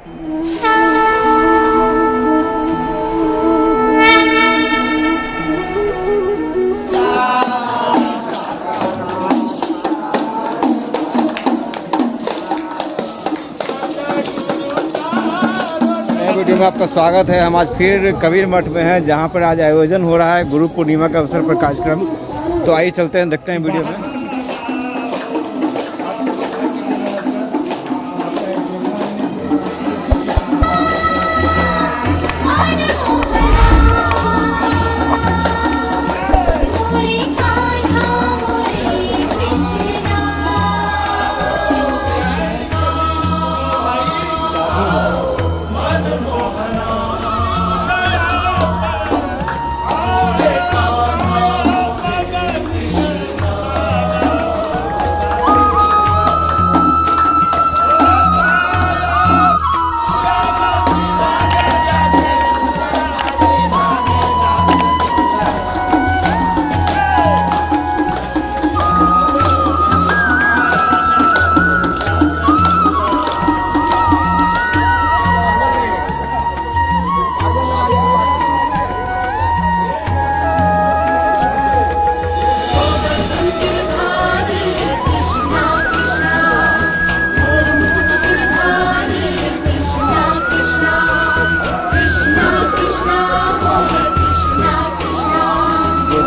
Video में आपका स्वागत है। हम आज फिर कबीर मठ में हैं, जहां पर आज आयोजन हो रहा है गुरु पूर्णिमा के अवसर पर कार्यक्रम। तो आइए चलते हैं, देखते हैं वीडियो में।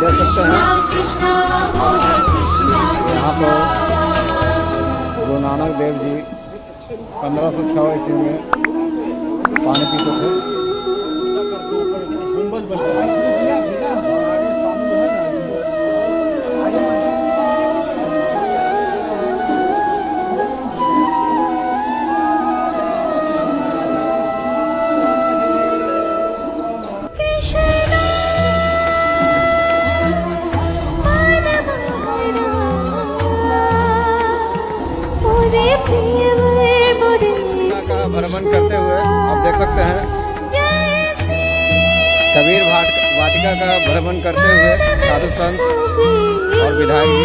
देख सकते हैं यहाँ पर गुरु नानक देव जी 1506 ईस्वी में पानी पीते थे। भ्रमण करते हुए आप देख सकते हैं कबीर वाटिका का भ्रमण करते हुए साधु संत और विधायक जी।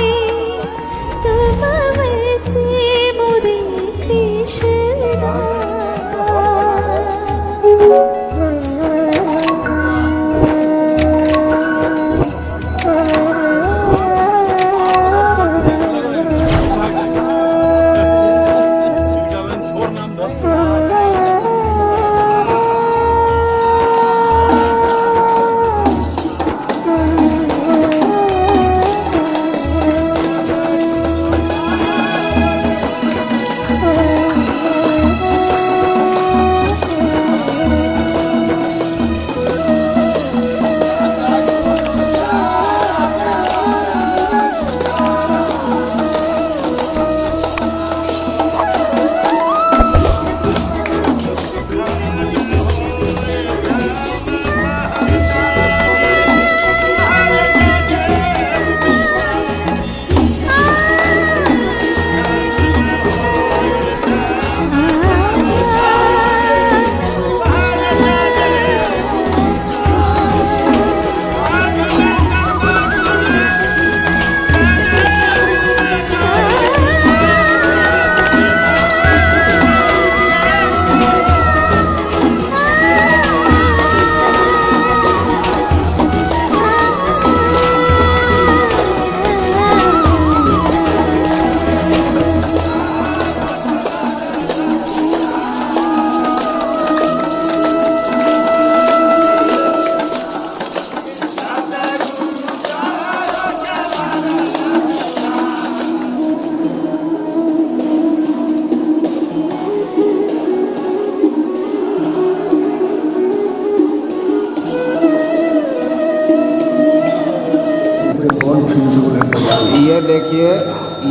ये देखिए,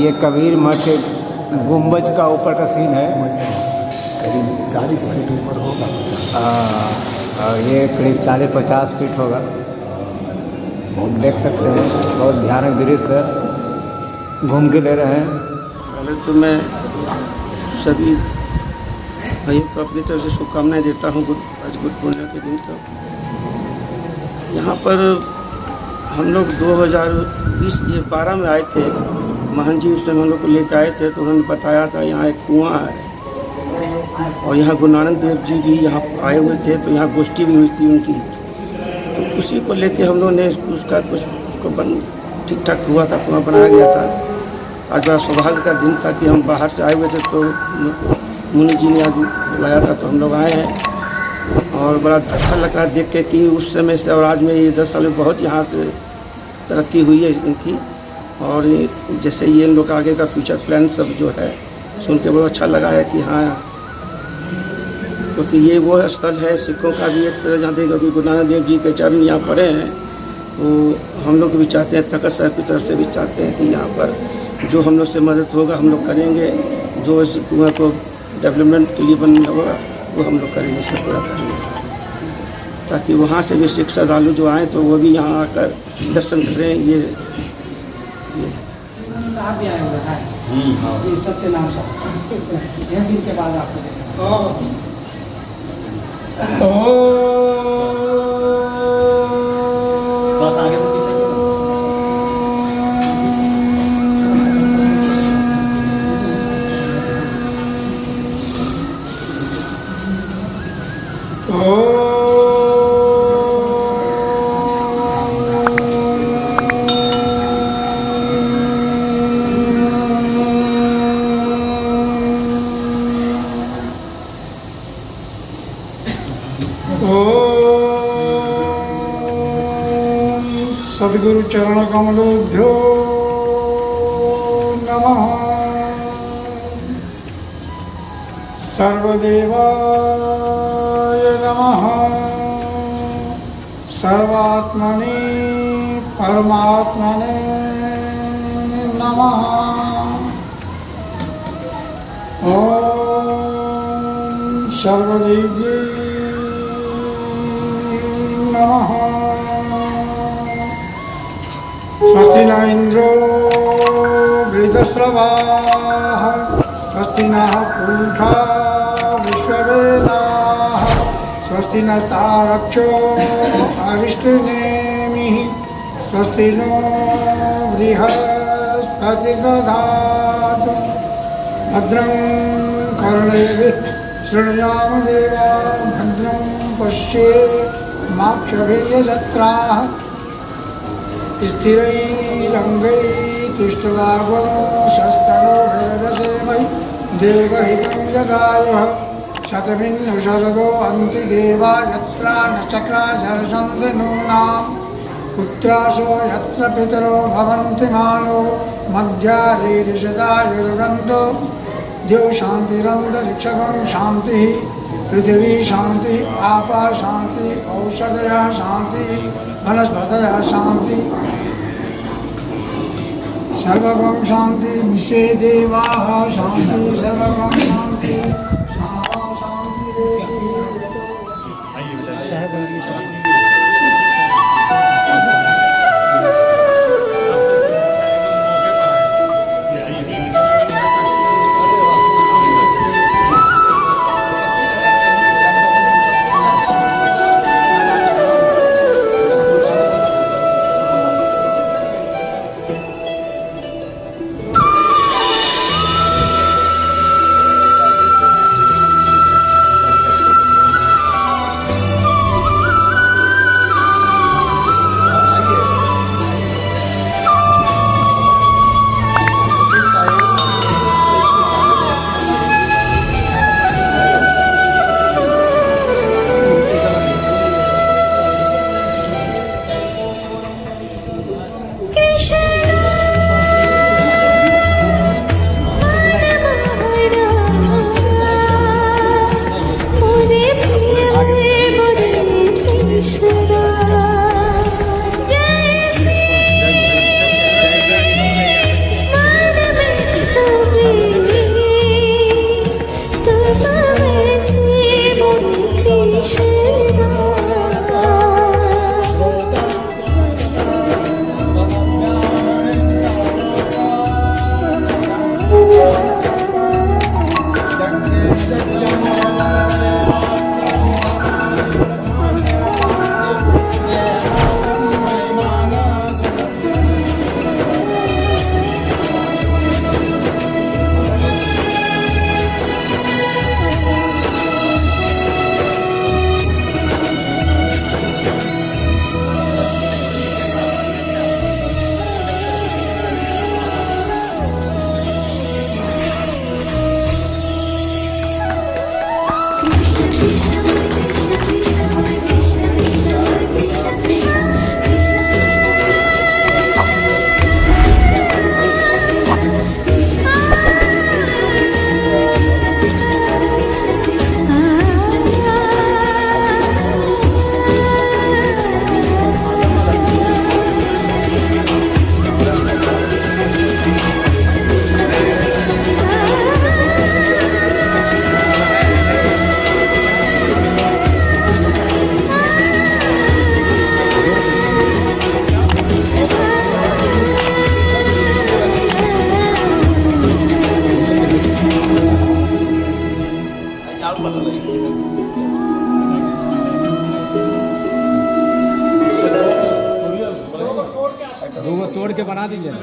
ये कबीर मठ गुंबज का ऊपर का सीन है। करीब 40 फीट ऊपर होगा। ये करीब 40-50 फीट होगा। देख सकते हैं, बहुत भयानक दृश्य है। घूम के ले रहे हैं। पहले तो मैं सभी भाइयों को अपनी तरफ से शुभकामनाएं देता हूँ आज गुरु पूर्णिमा के दिन। तो यहाँ पर हम लोग 2012 में आए थे। महंत जी उस समय हम लोग को लेकर आए थे, तो उन्होंने बताया था यहाँ एक कुआं है और यहाँ गुरु नानक देव जी भी यहाँ आए हुए थे, तो यहाँ गोष्ठी भी हुई थी उनकी। तो उसी को लेके हम लोगों ने उसका कुछ उसको ठीक ठाक हुआ था, पूरा बनाया गया था। आज बड़ा सौभाग्य का दिन था कि हम बाहर से आए हुए थे, तो मुनि जी ने आज बुलाया था, तो हम लोग आए हैं। और बड़ा अच्छा लगा देख के कि उस समय से और आज में ये 10 साल में बहुत यहाँ से तरक्की हुई है इनकी। और जैसे ये इन लोग आगे का फ्यूचर प्लान सब जो है सुन के बहुत अच्छा लगा है कि हाँ, क्योंकि ये वो स्थल है सिखों का भी एक तरह, जहाँ देखो कि गुरु नानक देव जी के चरण यहाँ पड़े हैं। तो हम लोग भी चाहते हैं, तखत साहब की तरफ से भी चाहते हैं कि यहाँ पर जो हम लोग से मदद होगा हम लोग करेंगे, जो इस कुआं को डेवलपमेंट के लिए बनना होगा वो हम लोग करेंगे, इसका पूरा करेंगे, ताकि वहाँ से भी सिख श्रद्धालु जो आएँ तो वो भी यहाँ आकर दर्शन करें। ये साहब भी आए हुए हैं, ये सत्यनाम साहब यह दिन के बाद आपको देखेंगे। बस आगे से पीछे सद्गुरु चरण कमलेभ्यो नमः। सर्वदेवाय नमः। सर्वात्मने परमात्मने नमः। ओम सर्वदेव्यै नमः। स्वस्ति न इंद्रो वृद्धश्रवाः स्वस्ति नः पूषा विश्ववेदाः स्वस्ति नस्तारक्षो अरिष्टनेमिः स्वस्ति नो बृहस्पतिर्दधातु भद्रं कर्णेभिः शृणुयाम देवा भद्रं पश्येमाक्षभिर्यजत्राः स्थिरैरङ्गैस्तुष्टुवागो शस्तनो भेदसेमयि देवहितं जगायः शतमिन्नुशरदो अन्ति देवा यत्र नक्षत्रा झरसन्ति नूनाम् पुत्रासो यत्र पितरो भवन्ति मानो मध्यारेरिषदायुर्गन्तो द्यौ शान्तिरन्तरिक्षगं शान्तिः पृथिवी शांति आपा शांति औषधया शांति वनस्पतयः शांति सर्वगं शांति विश्वे देवाः शांति सर्वगं शांति शांति देवी। दो तोड़ के बना दीजिए ना।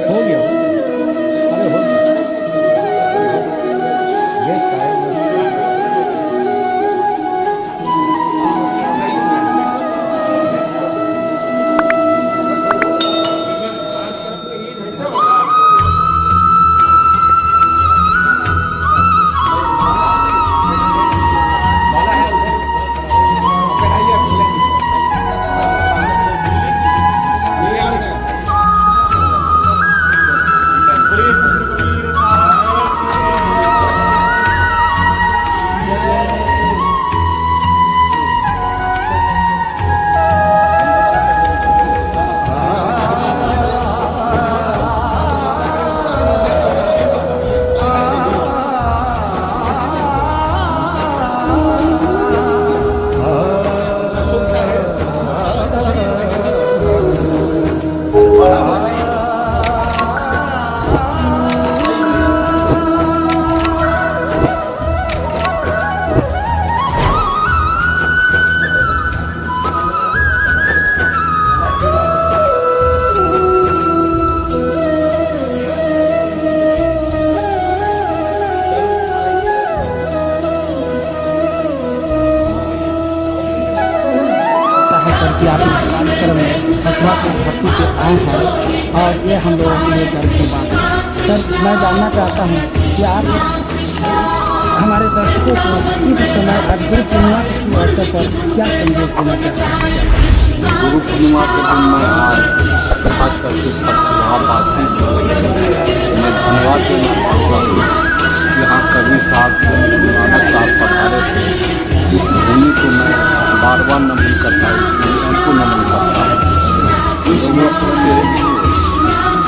हो गया, अरे हो गया। ये शायद कि आप इस कार्यक्रम में अथवा के भक्ति पे आए हैं और ये हम लोगों के लिए गर्व की बात है। सर, मैं जानना चाहता हूँ कि आप हमारे दर्शकों को इस समय गुरु पूर्णिमा के शुभ अवसर पर क्या संदेश देना चाहते हैं? गुरु पूर्णिमा के दिन मैं आज खास करके सत्यावासी मैं धन्यवाद देना चाहता हूँ। यहाँ कवि साहब पधारे थे, इस भूमि को मैं बार बार नमन करता हूँ, उनको नमन करता हूँ। इस वक्त से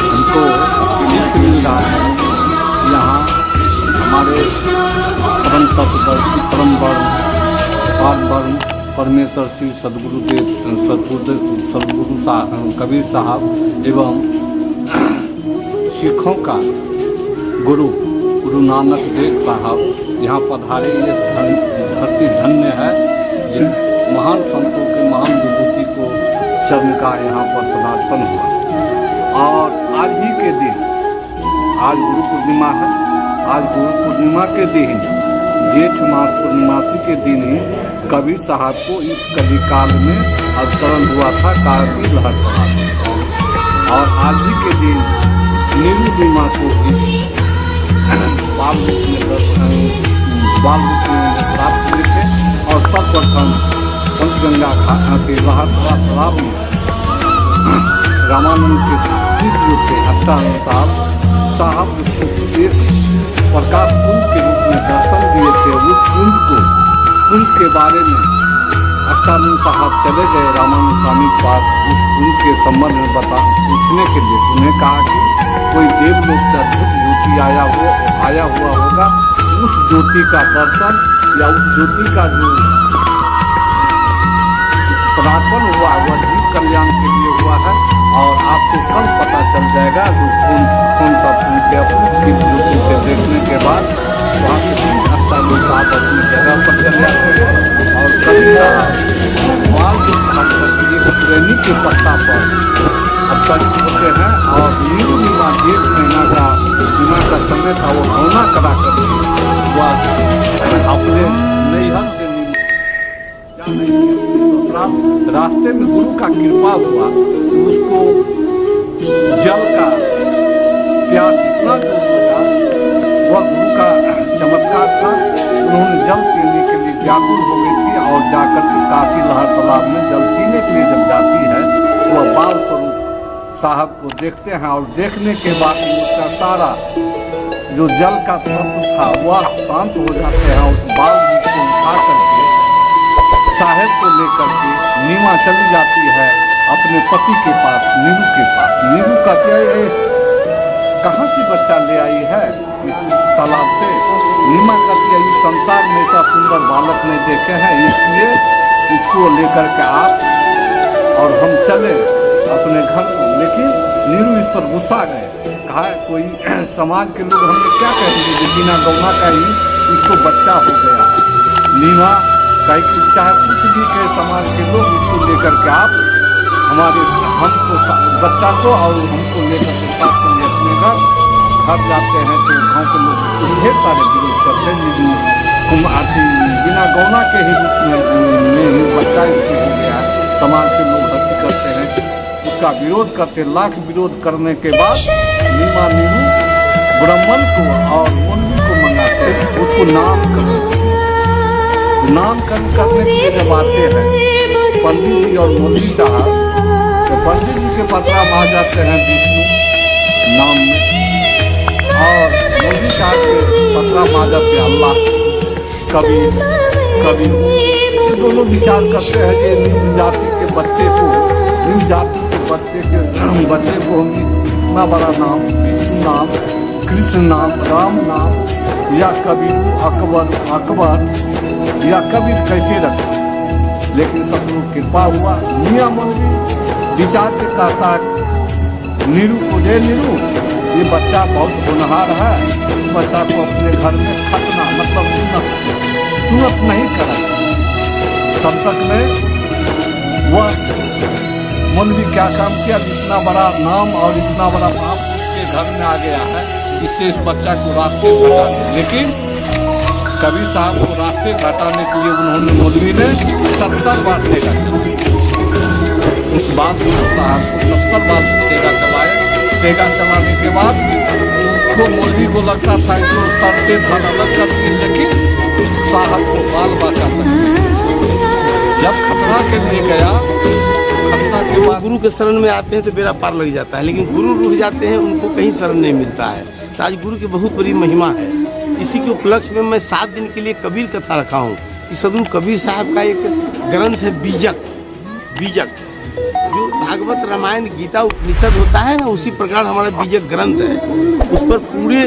हमको सीख मिल रहा है। यहाँ हमारे परम तत्वदर्शी परम वर्ण परमेश्वर श्री सदगुरु कबीर साहब एवं सिखों का गुरु नानक देव साहब यहाँ पधारे। ये धरती धन्य है जिन महान संतों के महान विभूति को चरण का यहाँ पर पदार्पण हुआ। और आज ही के दिन, आज गुरु पूर्णिमा है, आज गुरु पूर्णिमा के दिन जेठ मास पूर्णिमासी के दिन ही कबीर साहब को इस कलिकाल में अवतरण हुआ था काफी लहर पड़ा। और आज ही के दिन नीलू बीमा को बाल रूप में प्राप्त हुए थे। और सर्वप्रथम पंचगंगा के लहर तालाब में रामानंद के शिष्य थे अष्टानंद साहब उसको एक प्रकाश कुंज के रूप में दर्शन दिए थे। उस कुंज के बारे में अष्टानंद साहब चले गए रामानंद स्वामी के पास उस कुंज के संबंध में पूछने के लिए। उन्हें कहा कि कोई देवलोक से अद्भुत ज्योति आया हुआ होगा, उस ज्योति का दर्शन या उस ज्योति का जो पदार्पण हुआ वह जीव कल्याण के लिए हुआ है। और आपको कल पता चल जाएगा जो कौन सा पुण्य ज्योति से देखने के बाद वहाँ से अष्टानंद साहब अपनी जगह पर चले जाते हैं। और कभी बाल के खास करके एक प्रेमी के पत्ता पर अवतरित होते हैं। और नीलू बीमा जेठ महीना का समय था, वो होना करा करके वह अपने नैहर से रास्ते में गुरु का कृपा हुआ, उसको जल का प्यास इतना लगा, वह गुरु का चमत्कार था। उन्होंने जल पीने के लिए व्याकुल हो गई थी और जाकर के काफी लहर तालाब में जल पीने के लिए जब जाती है, वह बाल स्वरूप साहब को देखते हैं। और देखने के बाद उसका सारा जो जल का तत्व था वह शांत हो जाते हैं। उस बाल को उठा करके साहेब को लेकर के नीमा चली जाती है अपने पति के पास, नीलू के पास। नीलू कहती है कहाँ से बच्चा ले आई है इस तालाब से? नीमा करती है इस संसार में ऐसा सुंदर बालक नहीं देखे हैं, इसलिए इसको लेकर के आप और हम चले अपने घर को। लेकिन नीरू इस पर गुस्सा गए, कहा कोई समाज के लोग हमें क्या कहेंगे कि बिना गौना का ही इसको बच्चा हो गया है। नीमा कहे कि चाहे कुछ भी कहे समाज के लोग, इसको लेकर के आप हमको बच्चा को और हमको लेकर के साथ चलिए अपने घर जाते हैं। तो गाँव के लोग ढेर सारे विरोध करते हैं, बिना गौना के ही रूप में बच्चा इसको हो गया। समाज के लोग हंसी करते हैं, उसका विरोध करते, लाख विरोध करने के बाद नीमा नीरू ब्राह्मण को और मुन्नी को मंगाते हैं, उसको नामकरण करने के लिए जब आते हैं पंडित जी और मौलवी साहब, तो पंडित जी के पत्राम आ जाते हैं विष्णु नाम में, और मौलवी साहब के पत्राम आ जाते हैं अल्लाह कबीर। दोनों विचार करते हैं कि निम्न जाति के बच्चे को हम इतना बड़ा नाम, विष्णु नाम, कृष्ण नाम, राम नाम या कबीर अकबर या कबीर कैसे रखें। लेकिन सब लोग कृपा हुआ, मियां मौलवी विचार के कहता है नीरू को, ले नीरू ये बच्चा बहुत होनहार है, इस बच्चा को अपने घर में खतना मतलब सुनत नहीं करा। तब तक में वह मौलवी क्या काम किया, इतना बड़ा नाम और इतना बड़ा पाप उसके घर में आ गया है, इससे इस बच्चा को रास्ते हटा दिया। लेकिन कबीर साहब को रास्ते हटाने के लिए उन्होंने मौलवी ने 70 बार टेगा उस बात को साहब को 70 बार टेगा चलाने के बाद उसको मौलवी को लगता था जो सर से धन अलग करके, लेकिन साहब को बाल बाका जब खतरा के लिए गया, खतरा के बाद गुरु के शरण में आते हैं तो बेड़ा पार लग जाता है, लेकिन गुरु रुक जाते हैं उनको कहीं शरण नहीं मिलता है। तो आज गुरु की बहुत बड़ी महिमा है। इसी के उपलक्ष्य में मैं 7 दिन के लिए कबीर कथा रखा हूँ कि सदगुरु कबीर साहब का एक ग्रंथ है बीजक, जो भागवत रामायण गीता उपनिषद होता है ना, उसी प्रकार हमारा बीजक ग्रंथ है। उस पर पूरे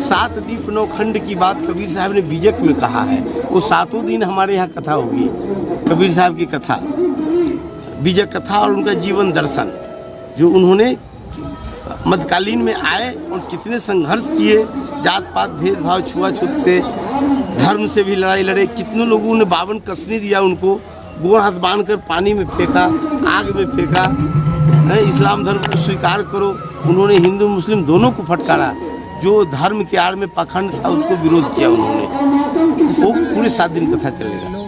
7 दीप 9 खंड की बात कबीर साहब ने बीजक में कहा है। वो 7 दिन हमारे यहाँ कथा होगी, कबीर साहब की कथा, बीजक कथा और उनका जीवन दर्शन, जो उन्होंने मध्यकालीन में आए और कितने संघर्ष किए, जात पात भेदभाव छुआछूत से, धर्म से भी लड़ाई लड़े, कितने लोगों ने 52 कसनी दिया उनको, गोड़ हाथ बांध कर पानी में फेंका, आग में फेंका, इस्लाम धर्म को स्वीकार करो। उन्होंने हिंदू मुस्लिम दोनों को फटकारा, जो धर्म के आड़ में पाखंड था उसको विरोध किया उन्होंने। वो पूरे 7 दिन कथा चलेगा।